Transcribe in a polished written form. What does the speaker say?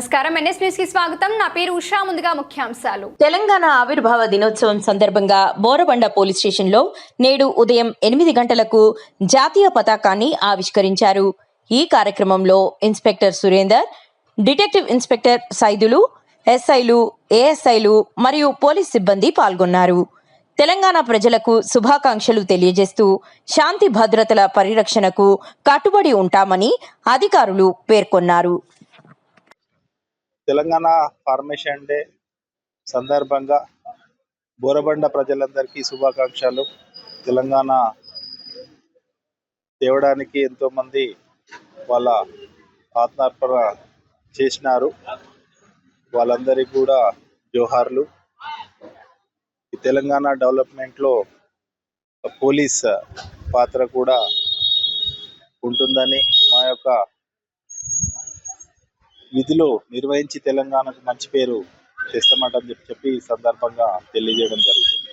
నమస్కారం, NS news కి స్వాగతం. నా పేరు ఉషా. ముందుగా ముఖ్యాంశాలు. తెలంగాణ ఆవిర్భావ దినోత్సవం సందర్భంగా బోరబండ పోలీస్ స్టేషన్లో నేడు ఉదయం 8 గంటలకు జాతీయ పతాకాన్ని ఆవిష్కరించారు. ఈ కార్యక్రమంలో inspector Surender, detective inspector Saidulu, ఎస్ఐలు, ఏఎస్ఐలు మరియు పోలీస్ సిబ్బంది పాల్గొన్నారు. తెలంగాణ ప్రజలకు శుభాకాంక్షలు తెలియజేస్తూ శాంతి భద్రతల పరిరక్షణకు కట్టుబడి ఉంటామని అధికారులు పేర్కొన్నారు. తెలంగాణ ఫార్మేషన్ డే సందర్భంగా బోరబండ ప్రజలందరికీ శుభాకాంక్షలు. తెలంగాణ తేవడానికి ఎంతోమంది వాళ్ళ ఆత్మార్పణ చేసినారు. వాళ్ళందరికీ కూడా జోహార్లు. ఈ తెలంగాణ డెవలప్మెంట్లో పోలీస్ పాత్ర కూడా ఉంటుందని, మా యొక్క విధులు నిర్వహించి తెలంగాణకు మంచి పేరు తెస్తామని చెప్పి ఈ సందర్భంగా తెలియజేయడం జరుగుతుంది.